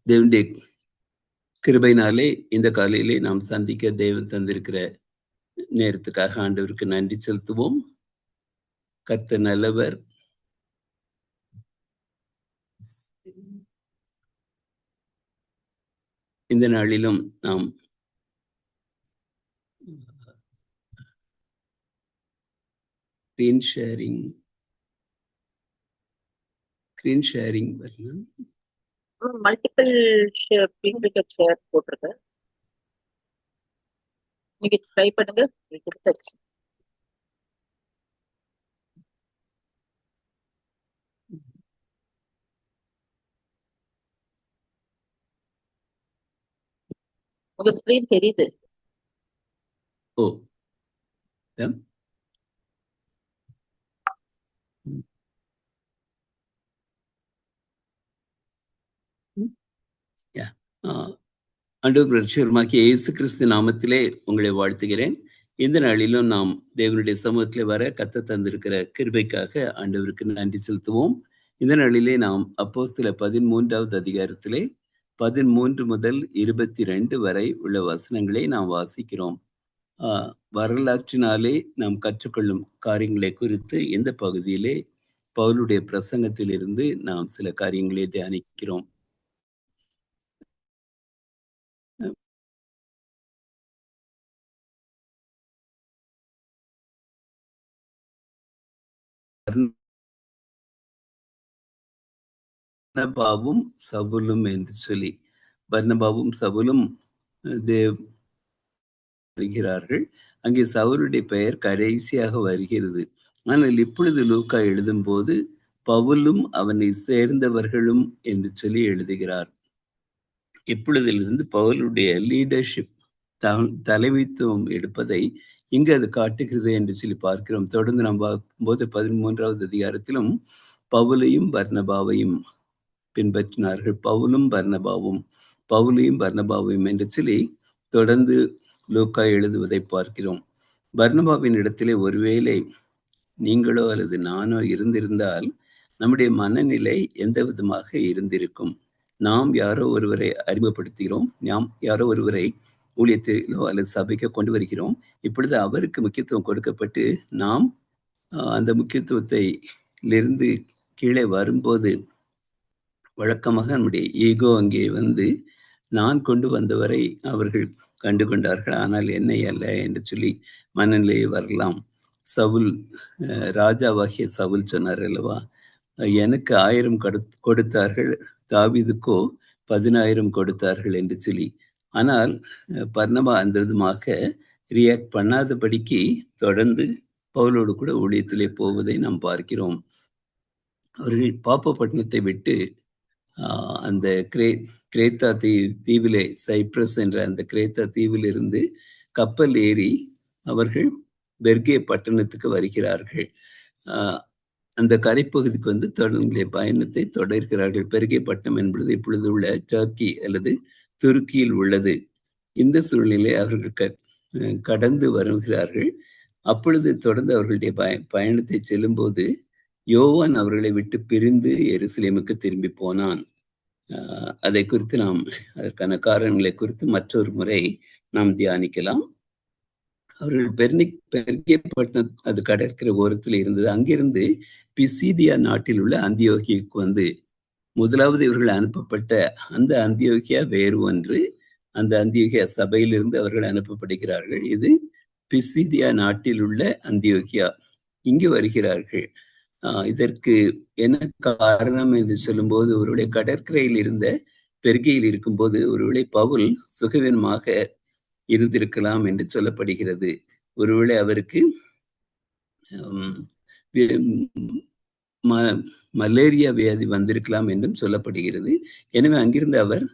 தேவனுடைய கிருபையினாலே இந்த காலையிலே நாம் சந்திக்க தேவன் தந்திருக்கிற நேரத்துக்காக ஆண்டவருக்கு நன்றி செலுத்துவோம். கர்த்தர் நல்லவர். இந்த நாளிலும் நாம் ஸ்கிரீன் ஷேரிங் வரலாம். மல்டிபிள் ஷேர் போட்டிருக்கேன். நீங்க ட்ரை பண்ணுங்க. கொடுத்தாச்சு. உங்க ஸ்கிரீன் தெரியுது. ஓ ஆண்டவர் ரட்சகருமாகிய இயேசு கிறிஸ்து நாமத்திலே உங்களை வாழ்த்துகிறேன். இந்த நாளிலும் நாம் தேவனுடைய சமூகத்திலே வர கத்த தந்திருக்கிற கிருபைக்காக ஆண்டவருக்கு நன்றி செலுத்துவோம். இந்த நாளிலே நாம் அப்போஸ்தலர் 13வது அதிகாரத்திலே 13 முதல் 22 வரை உள்ள வசனங்களை நாம் வாசிக்கிறோம். வரலாற்றினாலே நாம் கற்றுக்கொள்ளும் காரியங்களை குறித்து இந்த பகுதியிலே பவுலுடைய பிரசங்கத்திலிருந்து நாம் சில காரியங்களை தியானிக்கிறோம். பர்னபாவும் சவுலும் என்று சொல்லி பர்னபாவும் சவுலும் வருகிறார்கள். அங்கே சவுலுடைய பெயர் கடைசியாக வருகிறது. ஆனால் இப்பொழுது லூக்கா எழுதும் போது பவுலும் அவனை சேர்ந்தவர்களும் என்று சொல்லி எழுதுகிறார். இப்பொழுதிலிருந்து பவுலுடைய லீடர்ஷிப் தலைமைத்துவம் எடுப்பதை இங்கு அது காட்டுகிறது என்று சொல்லி பார்க்கிறோம். தொடர்ந்து நாம் பார்க்கும்போது 13வது அதிகாரத்திலும் பவுலையும் பர்னபாவையும் பின்பற்றினார்கள். பவுலையும் பர்னபாவையும் என்று சொல்லி தொடர்ந்து லூக்கா எழுதுவதை பார்க்கிறோம். பர்னபாவின் இடத்திலே ஒருவேளை நீங்களோ அல்லது நானோ இருந்திருந்தால் நம்முடைய மனநிலை எந்த விதமாக இருந்திருக்கும்? நாம் யாரோ ஒருவரை அறிமுகப்படுத்துகிறோம், நாம் யாரோ ஒருவரை ஊழியத்திலோ அல்லது சபைக்கோ கொண்டு வருகிறோம். இப்பொழுது அவருக்கு முக்கியத்துவம் கொடுக்கப்பட்டு நாம் அந்த முக்கியத்துவத்திலிருந்து கீழே வரும்போது வழக்கமாக நம்முடைய ஈகோ அங்கே வந்து நான் கொண்டு வந்தவரை அவர்கள் கண்டு கொண்டார்கள், ஆனால் என்னை அல்ல என்று சொல்லி மனநிலையை வரலாம். சவுல், ராஜாவாகிய சவுல் சொன்னார் அல்லவா, எனக்கு 1000 கொடுத்தார்கள், தாவீதுக்கோ 10,000 கொடுத்தார்கள் என்று சொல்லி. ஆனால் பர்னபா அந்த விதமாக ரியாக்ட் பண்ணாதபடிக்கு தொடர்ந்து பவுலோடு கூட ஊழியத்திலே போவதை நாம் பார்க்கிறோம். அவர்கள் பாப்பப்பட்டினத்தை விட்டு அந்த கிரேத்தா தீவிலே, சைப்ரஸ் என்ற அந்த கிரேத்தா தீவிலிருந்து கப்பல் ஏறி அவர்கள் பெர்கே பட்டணத்துக்கு வருகிறார்கள். அந்த கரைப்பகுதிக்கு வந்து தொடர்ந்து பயணத்தை தொடர்கிறார்கள். பெர்கே பட்டணம் என்பது இப்பொழுது உள்ள டர்க்கி அல்லது துருக்கியில் உள்ளது. இந்த சூழ்நிலை அவர்கள் கடந்து வருகிறார்கள். அப்பொழுது தொடர்ந்து அவர்களுடைய பயணத்தை செல்லும்போது யோவான் அவர்களை விட்டு பிரிந்து எருசலேமுக்கு திரும்பி போனான். அதை குறித்து நாம் அதற்கான காரணங்களை குறித்து மற்றொரு முறை நாம் தியானிக்கலாம். அவர்கள் பெர்கே பட்டணம் அது கடற்கரை ஓரத்தில் இருந்தது. அங்கிருந்து பிசிதியா நாட்டில் உள்ள அந்தியோகியாவுக்கு வந்து முதலாவது இவர்கள் அனுப்பப்பட்ட அந்த அந்தியோகியா வேறு ஒன்று. அந்த அந்தியோகியா சபையிலிருந்து அவர்கள் அனுப்பப்படுகிறார்கள். இது பிசிதியா நாட்டில் உள்ள அந்தியோகியா. இங்கு வருகிறார்கள். இதற்கு என்ன காரணம் என்று சொல்லும்போது, ஒருவேளை கடற்கரையில் இருந்த பெர்கையில் இருக்கும்போது ஒருவேளை பவுல் சுகவீனமாக இருந்திருக்கலாம் என்று சொல்லப்படுகிறது. ஒருவேளை அவருக்கு மலேரியா வியாதி வந்திருக்கலாம் என்றும் சொல்லப்படுகிறது. எனவே அங்கிருந்து அவர்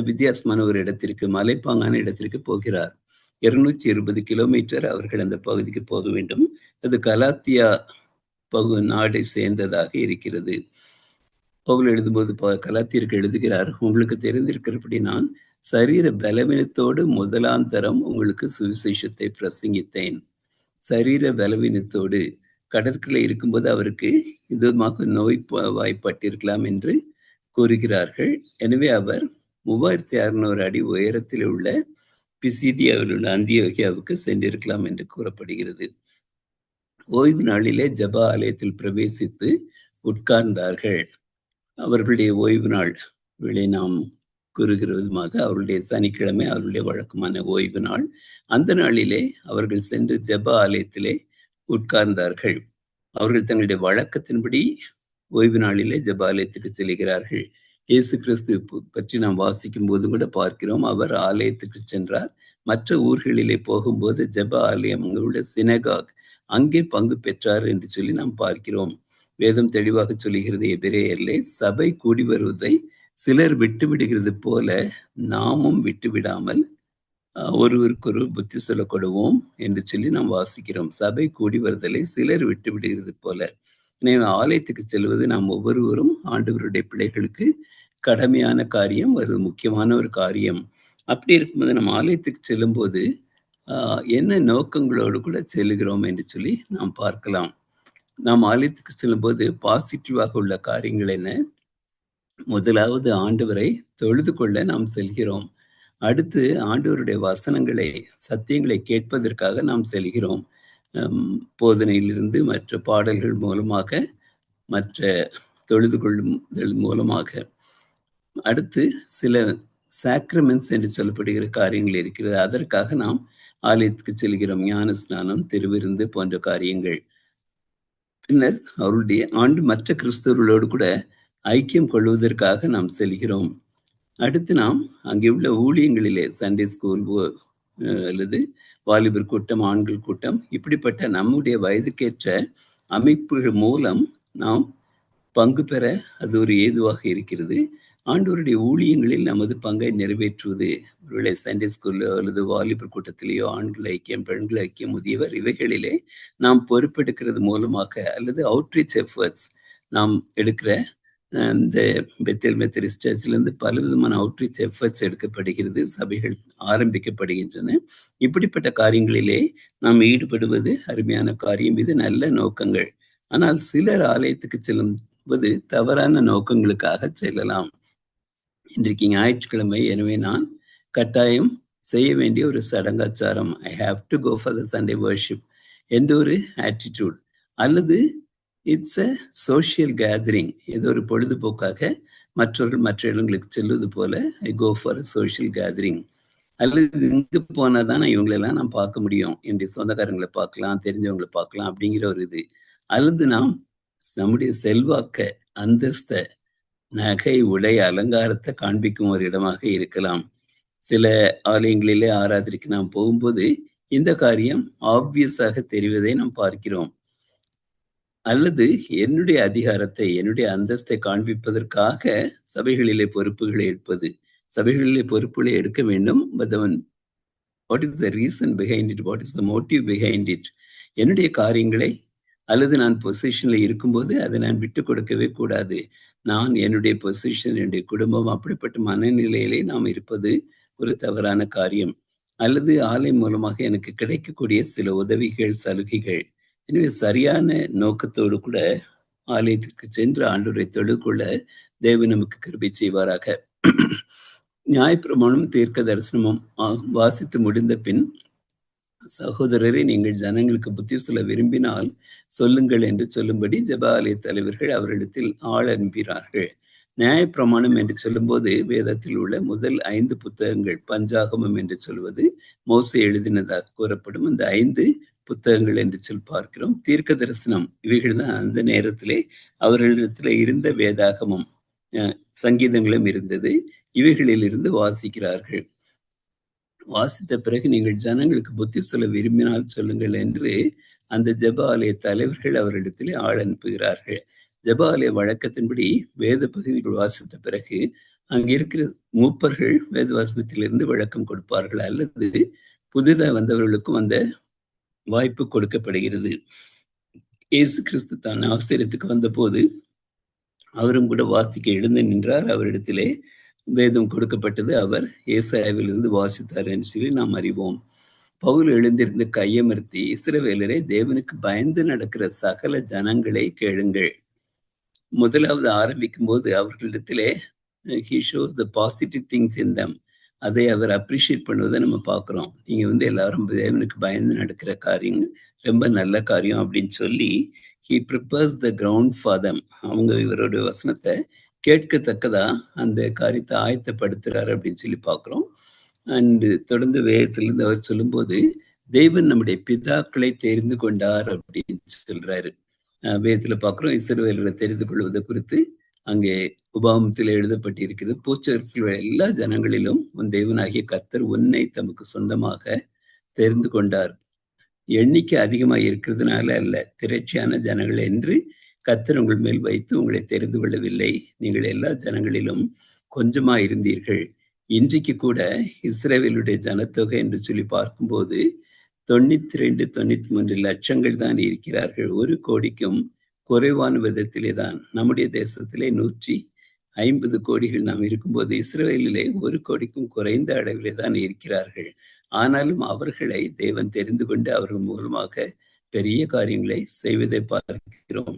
வித்தியாசமான ஒரு இடத்திற்கு, மலைப்பாங்கான இடத்திற்கு போகிறார். 220 கிலோமீட்டர் அவர்கள் அந்த பகுதிக்கு போக வேண்டும். அது கலாத்தியா நாடை சேர்ந்ததாக இருக்கிறது. பவுல் எழுதும்போது கலாத்தியருக்கு எழுதுகிறார், உங்களுக்கு தெரிந்திருக்கிறபடி நான் சரீர பலவீனத்தோடு முதலாந்தரம் உங்களுக்கு சுவிசேஷத்தை பிரசங்கித்தேன். சரீர பலவீனத்தோடு கடற்கரை இருக்கும்போது அவருக்கு இதுமாக நோய் வாய்ப்பட்டிருக்கலாம் என்று கூறுகிறார்கள். எனவே அவர் 3600 அடி உயரத்தில் உள்ள பிசிதியாவில் உள்ள அந்தியோகியாவுக்கு சென்றிருக்கலாம் என்று கூறப்படுகிறது. ஓய்வு நாளிலே ஜெப ஆலயத்தில் பிரவேசித்து உட்கார்ந்தார்கள். அவர்களுடைய ஓய்வு நாள் வேளை நாம் கூறுகிற விதமாக அவருடைய சனிக்கிழமை அவருடைய வழக்கமான ஓய்வு நாள். அந்த நாளிலே அவர்கள் சென்று ஜெப ஆலயத்திலே உட்கார்ந்தார்கள். அவர்கள் தங்களுடைய வழக்கத்தின்படி ஓய்வு நாளிலே ஜெப ஆலயத்துக்கு செல்கிறார்கள். இயேசு கிறிஸ்து பற்றி நாம் வாசிக்கும் போது கூட பார்க்கிறோம், அவர் ஆலயத்துக்கு சென்றார். மற்ற ஊர்களிலே போகும்போது ஜெப ஆலயம், அங்குள்ள சினகாக், அங்கே பங்கு பெற்றார் என்று சொல்லி நாம் பார்க்கிறோம். வேதம் தெளிவாக சொல்லுகிறது எபிரேயரிலே, சபை கூடி வருவதை சிலர் விட்டு விடுகிறது போல நாமும் விட்டு விடாமல் ஒருவருக்கொருவர் புத்தி சொல்லப்படுவோம் என்று சொல்லி நாம் வாசிக்கிறோம். சபை கூடி வருதலை சிலர் விட்டு விடுகிறது போல. எனவே ஆலயத்துக்கு செல்வது நாம் ஒவ்வொருவரும் ஆண்டவருடைய பிள்ளைகளுக்கு கடமையான காரியம், அது முக்கியமான ஒரு காரியம். அப்படி இருக்கும்போது நம்ம ஆலயத்துக்கு செல்லும்போது என்ன நோக்கங்களோடு கூட செல்லுகிறோம் என்று சொல்லி நாம் பார்க்கலாம். நாம் ஆலயத்துக்கு செல்லும்போது பாசிட்டிவாக உள்ள காரியங்கள் என்ன? முதலாவது ஆண்டவரை தொழுது கொள்ள நாம் செல்கிறோம். அடுத்து ஆண்டவருடைய வசனங்களை, சத்தியங்களை கேட்பதற்காக நாம் செல்கிறோம். போதனையிலிருந்து மற்ற பாடல்கள் மூலமாக, மற்ற தொழுது கொள்ளுதல் மூலமாக. அடுத்து சில சாக்ரமெண்ட்ஸ் என்று சொல்லப்படுகிற காரியங்கள் இருக்கிறது, அதற்காக நாம் ஆலயத்துக்கு செல்கிறோம். ஞான ஸ்நானம், திருவிருந்து போன்ற காரியங்கள். பின்னர் அவருடைய மற்ற கிறிஸ்தவர்களோடு கூட ஐக்கியம் கொள்வதற்காக நாம் செல்கிறோம். அடுத்து நாம் அங்கே உள்ள ஊழியங்களிலே, சண்டே ஸ்கூல் அல்லது வாலிபர் கூட்டம், ஆண்கள் கூட்டம், இப்படிப்பட்ட நம்முடைய வயதுக்கேற்ற அமைப்புகள் மூலம் நாம் பங்கு பெற அது ஒரு ஏதுவாக இருக்கிறது. ஆண்டவருடைய ஊழியங்களில் நமது பங்கை நிறைவேற்றுவது, ஒருவேளை சண்டே ஸ்கூல்லோ அல்லது வாலிபர் கூட்டத்திலேயோ, ஆண்கள் ஐக்கியம், பெண்கள் ஐக்கியம், முதியவர், இவைகளிலே நாம் பொறுப்பெடுக்கிறது மூலமாக, அல்லது அவுட்ரீச் எஃபர்ட்ஸ் நாம் எடுக்கிற இந்த பெத்தேல் மெத்தடிஸ்ட் சர்ச்சிலிருந்து பல விதமான அவுட்ரீச் எஃபர்ட்ஸ் எடுக்கப்படுகிறது, சபைகள் ஆரம்பிக்கப்படுகின்றன. இப்படிப்பட்ட காரியங்களிலே நாம் ஈடுபடுவது அருமையான காரியம். இது நல்ல நோக்கங்கள். ஆனால் சிலர் ஆலயத்துக்கு செல்லும்போது தவறான நோக்கங்களுக்காக செல்லலாம். இன்றைக்கு ஞாயிற்றுக்கிழமை, எனவே நான் கட்டாயம் செய்ய வேண்டிய ஒரு சடங்காச்சாரம், I have to go for the Sunday worship என்ற ஒரு ஆட்டிடியூட், அல்லது இட்ஸ் அ சோஷியல் கேதரிங், ஏதோ ஒரு பொழுதுபோக்காக மற்றவர்கள் மற்ற இடங்களுக்கு செல்வது போல ஐ கோ ஃபார் சோஷியல் கேதரிங், அல்லது இங்கே போனால் தான் நான் இவங்களெல்லாம் நான் பார்க்க முடியும், என்னுடைய சொந்தக்காரங்களை பார்க்கலாம், தெரிஞ்சவங்களை பார்க்கலாம் அப்படிங்கிற ஒரு இது. அல்லது நாம் நம்முடைய செல்வாக்க, அந்தஸ்த, நகை, உடை, அலங்காரத்தை காண்பிக்கும் ஒரு இடமாக இருக்கலாம். சில ஆலயங்களிலே ஆராதனைக்கு நாம் போகும்போது இந்த காரியம் ஆப்வியஸாக தெரிவதை நாம் பார்க்கிறோம். அல்லது என்னுடைய அதிகாரத்தை, என்னுடைய அந்தஸ்தை காண்பிப்பதற்காக சபைகளிலே பொறுப்புகளை எடுப்பது. சபைகளிலே பொறுப்புகளை எடுக்க வேண்டும். But what is the reason behind it? What is the motive behind it? என்னுடைய காரியங்களை, அல்லது நான் பொசிஷனில் இருக்கும்போது அதை நான் விட்டு கொடுக்கவே கூடாது. நான் என்னுடைய பொசிஷன், என்னுடைய குடும்பம், அப்படிப்பட்ட மனநிலையிலே நாம் இருப்பது ஒரு தவறான காரியம். அல்லது ஆலயம் மூலமாக எனக்கு கிடைக்கக்கூடிய சில உதவிகள், சலுகைகள். எனவே சரியான நோக்கத்தோடு கூட ஆலயத்திற்கு சென்று ஆண்டவரை தொழுது கொள்ள தேவன் நமக்கு கிருபை செய்வாராக. நியாயப்பிரமாணம், தீர்க்க தரிசனமும் வாசித்து முடிந்த பின், சகோதரரை, நீங்கள் ஜனங்களுக்கு புத்தி சொல்ல விரும்பினால் சொல்லுங்கள் என்று சொல்லும்படி ஜெப ஆலய தலைவர்கள் அவரிடத்தில் ஆள் அனுப்பினார்கள். நியாயப்பிரமாணம் என்று சொல்லும்போது வேதத்தில் உள்ள முதல் 5 புத்தகங்கள், பஞ்சாகமம் என்று சொல்வது மோசே எழுதினதாக கூறப்படும் இந்த 5 புத்தகங்கள் என்று சொல்லி பார்க்கிறோம். தீர்க்க தரிசனம், இவைகள் தான் அந்த நேரத்திலே அவர்களிடத்தில் இருந்த வேதாகமம், சங்கீதங்களும் இருந்தது. இவைகளில் இருந்து வாசிக்கிறார்கள். வாசித்த பிறகு நீங்கள் ஜனங்களுக்கு புத்தி சொல்ல விரும்பினால் சொல்லுங்கள் என்று அந்த ஜெப ஆலய தலைவர்கள் அவரிடத்திலே ஆள் அனுப்புகிறார்கள். ஜெப ஆலய வழக்கத்தின்படி வேத பகுதிகள் வாசித்த பிறகு அங்கே இருக்கிற மூப்பர்கள் வேத வாசனத்திலிருந்து விளக்கம் கொடுப்பார்கள், அல்லது புதிதாக வந்தவர்களுக்கும் அந்த வாய்ப்பு கொடுக்கப்படுகிறது. இயேசு கிறிஸ்து தான் ஆசிரியத்துக்கு வந்த போது அவரும் கூட வாசிக்க எழுந்து நின்றார். அவரிடத்திலே வேதம் கொடுக்கப்பட்டது. அவர் ஏசாயாவிலிருந்து வாசித்தார் என்று சொல்லி நாம் அறிவோம். பவுல் எழுந்திருந்து கையமர்த்தி, இஸ்ரவேலரே, தேவனுக்கு பயந்து நடக்கிற சகல ஜனங்களை கேளுங்கள். முதலாவது ஆரம்பிக்கும் போது அவர்களிடத்திலே he shows the positive things in them. அதை அவர் அப்ரிஷியேட் பண்ணுவதை நம்ம பார்க்குறோம். நீங்கள் வந்து எல்லாரும் தேவனுக்கு பயந்து நடக்கிற காரியம் ரொம்ப நல்ல காரியம் அப்படின்னு சொல்லி he prepares the ground for them. அவங்க இவருடைய வசனத்தை கேட்கத்தக்கதா அந்த காரியத்தை ஆயத்தப்படுத்துகிறார் அப்படின்னு சொல்லி பார்க்குறோம். அண்டு தொடர்ந்து வேதத்திலிருந்து அவர் சொல்லும்போது தேவன் நம்முடைய பிதாக்களை தெரிந்து கொண்டார் அப்படின்னு சொல்றாரு. வேதத்துல பார்க்குறோம் இஸ்ரவேலரை தெரிந்து கொள்வதை குறித்து அங்கே உபாகமத்தில் எழுதப்பட்டிருக்கிறது. பூச்சரில் எல்லா ஜனங்களிலும் உன் தேவனாகிய கர்த்தர் உன்னை தமக்கு சொந்தமாக தெரிந்து கொண்டார். எண்ணிக்கை அதிகமாக இருக்கிறதுனால அல்ல, திரட்சியான ஜனங்கள் என்று கர்த்தர் உங்கள் மேல் வைத்து உங்களை தெரிந்து கொள்ளவில்லை. நீங்கள் எல்லா ஜனங்களிலும் கொஞ்சமா இருந்தீர்கள். இன்றைக்கு கூட இஸ்ரவேலுடைய ஜனத்தொகை என்று சொல்லி பார்க்கும்போது 92, 93 லட்சங்கள் தான் இருக்கிறார்கள். 1 கோடிக்கும் குறைவான விதத்திலே தான். நம்முடைய தேசத்திலே 150 கோடிகள் நாம் இருக்கும்போது இஸ்ரவேலிலே 1 கோடிக்கும் குறைந்த அளவிலே தான் இருக்கிறார்கள். ஆனாலும் அவர்களை தேவன் தெரிந்து கொண்டு அவர்கள் மூலமாக பெரிய காரியங்களை செய்வதை பார்க்கிறோம்.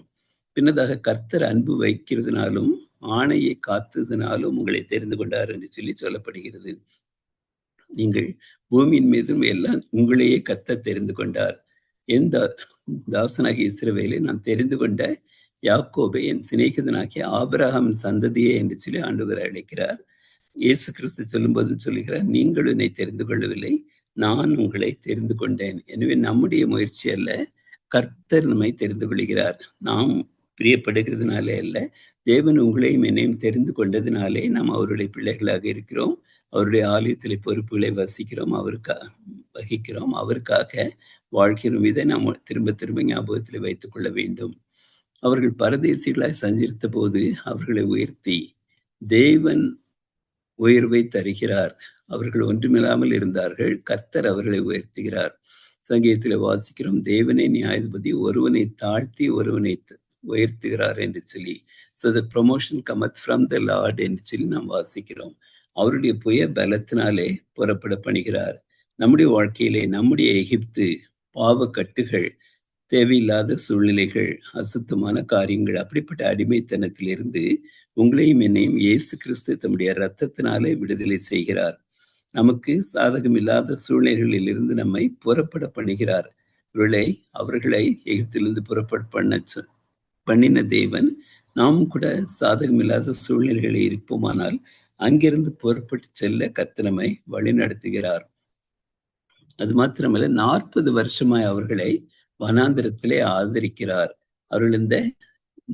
பின்னதாக கர்த்தர் அன்பு வைக்கிறதுனாலும் ஆணையை காத்ததினாலும் உங்களை தெரிந்து கொண்டார் என்று சொல்லி சொல்லப்படுகிறது. நீங்கள் பூமியின் மீதும் எல்லாம் உங்களையே கர்த்தர் தெரிந்து கொண்டார். என் தாசனாகிய இஸ்ரவேலை நான் தெரிந்து கொண்ட யாக்கோபை என் சிநேகிதனாகிய ஆபிரகாம் சந்ததியே என்று சொல்லி ஆண்டவர் அழைக்கிறார். இயேசு கிறிஸ்து சொல்லும்போதும் சொல்லுகிறார், நீங்கள் என்னை தெரிந்து கொள்ளவில்லை, நான் உங்களை தெரிந்து கொண்டேன். எனவே நம்முடைய முயற்சி அல்ல, கர்த்தர் நம்மை தெரிந்து கொள்கிறார். நாம் பிரியப்படுகிறதுனாலே அல்ல, தேவன் உங்களையும் என்னையும் தெரிந்து கொண்டதினாலே நாம் அவருடைய பிள்ளைகளாக இருக்கிறோம். அவருடைய ஆலயத்தில் பொறுப்புகளை வகிக்கிறோம், அவருக்காக வாழ்கிறோம். இதை நாம் திரும்ப திரும்ப ஞாபகத்தில் வைத்துக் கொள்ள வேண்டும். அவர்கள் பரதேசிகளாய் சஞ்சரித்த போது அவர்களை உயர்த்தி தேவன் உயர்வை தருகிறார். அவர்கள் ஒன்றுமில்லாமல் இருந்தார்கள், கர்த்தர் அவர்களை உயர்த்துகிறார். சங்கீதத்தில் வாசிக்கிறோம், தேவனை நியாயாதிபதி ஒருவனை தாழ்த்தி ஒருவனை உயர்த்துகிறார் என்று சொல்லி. So the promotion cometh from the Lord என்று சொல்லி நாம் வாசிக்கிறோம். அவருடைய புய பலத்தினாலே புறப்பட பண்ணுகிறார். நம்முடைய வாழ்க்கையிலே நம்முடைய எகிப்து பாவக்கட்டுகள், தேவையில்லாத சூழ்நிலைகள், அசுத்தமான காரியங்கள், அப்படிப்பட்ட அடிமைத்தனத்திலிருந்து உங்களையும் என்னையும் இயேசு கிறிஸ்து தம்முடைய இரத்தத்தினாலே விடுதலை செய்கிறார். நமக்கு சாதகமில்லாத சூழ்நிலைகளில் இருந்து நம்மை புறப்பட பண்ணுகிறார். அவர்களை எகிப்திலிருந்து புறப்பட பண்ணின தேவன் நாம் கூட சாதகமில்லாத சூழ்நிலைகளில் இருப்போமானால் அங்கிருந்து புறப்பட்டு செல்ல கர்த்தர் நம்மை வழி நடத்துகிறார். அது மாத்திரமல்ல, 40 வருஷமாய் அவர்களை வனாந்திரத்திலே ஆதரிக்கிறார். அவர்கள் இந்த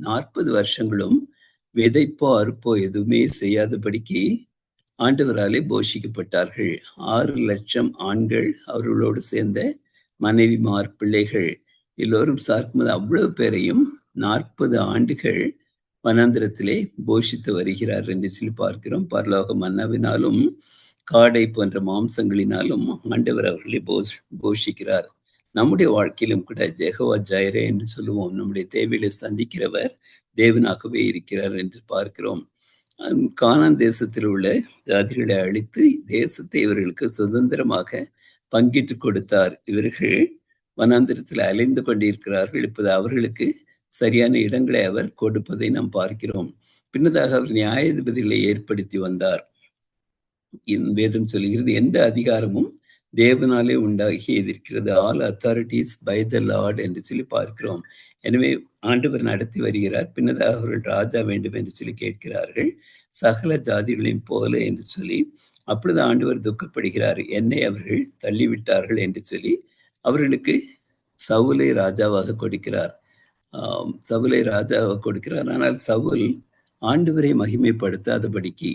40 வருஷங்களும் விதைப்போ அறுப்போ எதுவுமே செய்யாதபடிக்கு ஆண்டவராலே போஷிக்கப்பட்டார்கள். 6 லட்சம் ஆண்கள், அவர்களோடு சேர்ந்த மனைவிமார், பிள்ளைகள் எல்லோரும் சார்க்கும்போது அவ்வளவு பேரையும் 40 ஆண்டுகள் வனாந்திரத்திலே போஷித்து வருகிறார் என்று சொல்லி பார்க்கிறோம். பரலோக மன்னாவினாலும் காடை போன்ற மாம்சங்களினாலும் ஆண்டவர் அவர்களை போஷிக்கிறார். நம்முடைய வாழ்க்கையிலும் கூட ஜெகோவா ஜைரே என்று சொல்லுவோம். நம்முடைய தேவைகளை சந்திக்கிறவர் தேவனாகவே இருக்கிறார் என்று பார்க்கிறோம். கானான் தேசத்தில் உள்ள ஜாதிகளை அழித்து தேசத்தை இவர்களுக்கு சுதந்திரமாக பங்கிட்டு கொடுத்தார். இவர்கள் வனாந்திரத்தில் அலைந்து கொண்டிருக்கிறார்கள். இப்போது அவர்களுக்கு சரியான இடங்களை அவர் கொடுப்பதை நாம் பார்க்கிறோம். பின்னதாக அவர் நியாயாதிபதிகளை ஏற்படுத்தி வந்தார். வேதம் சொல்லுகிறது, எந்த அதிகாரமும் தேவனாலே உண்டாகி இருக்கிறது. All authorities by the Lord என்று சொல்லி பார்க்கிறோம். எனவே ஆண்டவர் நடத்தி வருகிறார். பின்னதாக அவர்கள் ராஜா வேண்டும் என்று சொல்லி கேட்கிறார்கள், சகல ஜாதிகளையும் போல என்று சொல்லி. அப்பொழுது ஆண்டவர் துக்கப்படுகிறார், என்னை அவர்கள் தள்ளிவிட்டார்கள் என்று சொல்லி அவர்களுக்கு சவுலை ராஜாவாக கொடுக்கிறார். ஆனால் சவுல் ஆண்டவரை மகிமைப்படுத்தாதபடிக்கு,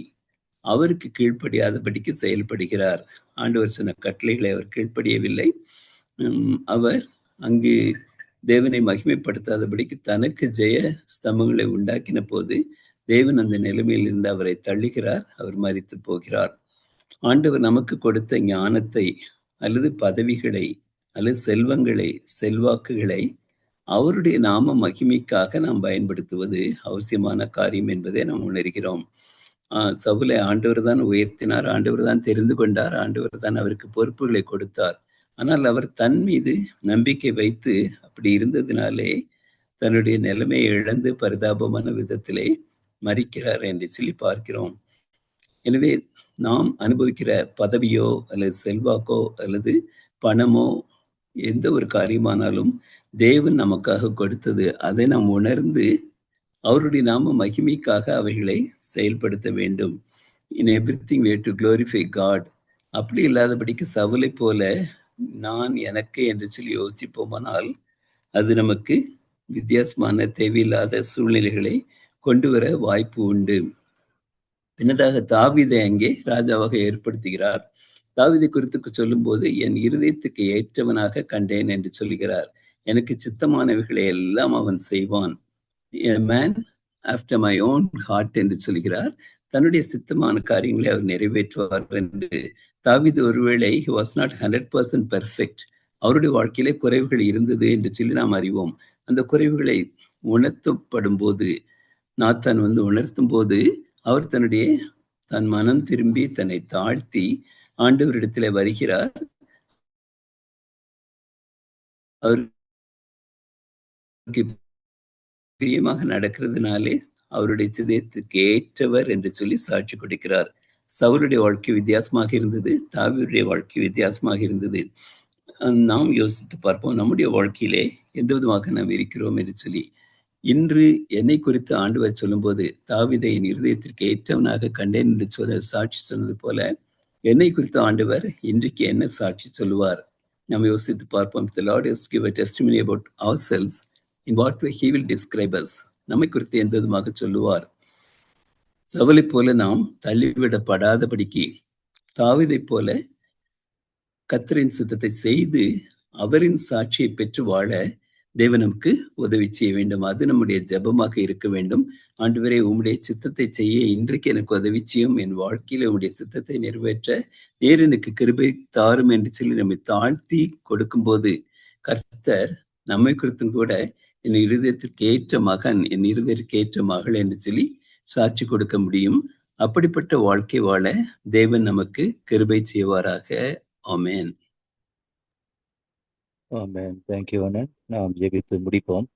அவருக்கு கீழ்ப்படியாதபடிக்கு செயல்படுகிறார். ஆண்டவர் சொன்ன கட்டளைகளை அவர் கீழ்ப்படியவில்லை. அவர் அங்கு தேவனை மகிமைப்படுத்தாதபடிக்கு தனக்கு ஜெய ஸ்தம்பங்களை உண்டாக்கின போது தேவன் அந்த நிலைமையில் இருந்து அவரை தள்ளுகிறார். அவர் மரித்து போகிறார். ஆண்டவர் நமக்கு கொடுத்த ஞானத்தை அல்லது பதவிகளை அல்லது செல்வங்களை, செல்வாக்குகளை அவருடைய நாம மகிமைக்காக நாம் பயன்படுத்துவது அவசியமான காரியம் என்பதை நாம் உணர்கிறோம். சவுலை ஆண்டவர் தான் உயர்த்தினார், ஆண்டவர் தான் தெரிந்து கொண்டார், ஆண்டவர் தான் அவருக்கு பொறுப்புகளை கொடுத்தார். ஆனால் அவர் தன் மீது நம்பிக்கை வைத்து அப்படி இருந்ததினாலே தன்னுடைய நிலைமையை இழந்து பரிதாபமான விதத்திலே மரிக்கிறார் என்று சொல்லி பார்க்கிறோம். எனவே நாம் அனுபவிக்கிற பதவியோ அல்லது செல்வாக்கோ அல்லது பணமோ எந்த ஒரு காரியமானாலும் தேவன் நமக்காக கொடுத்தது. அதை நாம் உணர்ந்து அவருடைய நாம மகிமைக்காக அவைகளை செயல்படுத்த வேண்டும். In everything way to glorify God. அப்படி இல்லாதபடிக்கு சவுலை போல நான் எனக்கு என்று சொல்லி யோசிப்போமானால் அது நமக்கு வித்தியாசமான தேவையில்லாத சூழ்நிலைகளை கொண்டு வர வாய்ப்பு உண்டு. பின்னதாக தாவீதை அங்கே ராஜாவாக ஏற்படுத்துகிறார். தாவீதை குறித்து சொல்லும்போது என் இருதயத்துக்கு ஏற்றவனாக கண்டேன் என்று சொல்கிறார். எனக்கு சித்தமானவைகளை எல்லாம் அவன் செய்வான். A man after my own heart என்று சொல்கிறார். தன்னுடைய சித்தமான காரியங்களை அவர் நிறைவேற்றுவார் என்று. தாவீது ஒருவேளை he was not 100% perfect. அவருடைய வாழ்க்கையிலே குறைவுகள் இருந்தது என்று சொல்லி நாம் அறிவோம். அந்த குறைவுகளை உணர்த்தப்படும் போது நாத்தான் உணர்த்தும் போது அவர் தன் மனம் திரும்பி தன்னை தாழ்த்தி ஆண்டவரிடத்திலே வருகிறார். அவருக்கு பிரியமாக நடக்கிறதுனாலே அவருடைய சிதயத்துக்கு ஏற்றவர் என்று சொல்லி சாட்சி கொடுக்கிறார். சவுலுடைய வாழ்க்கை வித்தியாசமாக இருந்தது, தாவீதுடைய வாழ்க்கை வித்தியாசமாக இருந்தது. நாம் யோசித்து பார்ப்போம், நம்முடைய வாழ்க்கையிலே எந்த விதமாக நாம் இருக்கிறோம் என்று சொல்லி. இன்று என்னை குறித்து ஆண்டவர் சொல்லும்போது தாவீதை என் இருதயத்திற்கு ஏற்றவனாக கண்டேன் என்று சாட்சி சொன்னது போல என்னை குறித்து ஆண்டவர் இன்றைக்கு என்ன சாட்சி சொல்லுவார்? நாம் யோசித்து பார்ப்போம். The Lord has given a testimony about ourselves. In what way he will describe us? நம்மை குறித்து எந்த விதமாக சொல்லுவார்? சவுலை போல நாம் தள்ளிவிடப்படாதபடிக்கு தாவீதை போல கர்த்தரின் சித்தத்தை செய்து அவரின் சாட்சியை பெற்று வாழ தேவன் நமக்கு உதவி செய்ய வேண்டும். அது நம்முடைய ஜெபமாக இருக்க வேண்டும். ஆண்டவரே, உம்முடைய சித்தத்தை செய்ய இன்றைக்கு எனக்கு உதவி செய்யும். என் வாழ்க்கையில உம்முடைய சித்தத்தை நிறைவேற்ற நேர் எனக்கு கிருபை தாரும் என்று சொல்லி நம்மை தாழ்த்தி கொடுக்கும்போது கர்த்தர் நம்மை குறித்தும் கூட என் இருதயத்திற்கு ஏற்ற மகன், என் இருதயத்திற்கு ஏற்ற மகள் என்று சொல்லி சாட்சி கொடுக்க முடியும். அப்படிப்பட்ட வாழ்க்கை வாழ தேவன் நமக்கு கிருபை செய்வாராக. ஆமென். ஆமென். தேங்க்யூ அண்ணன். நாம் ஜெபித்து முடிப்போம்.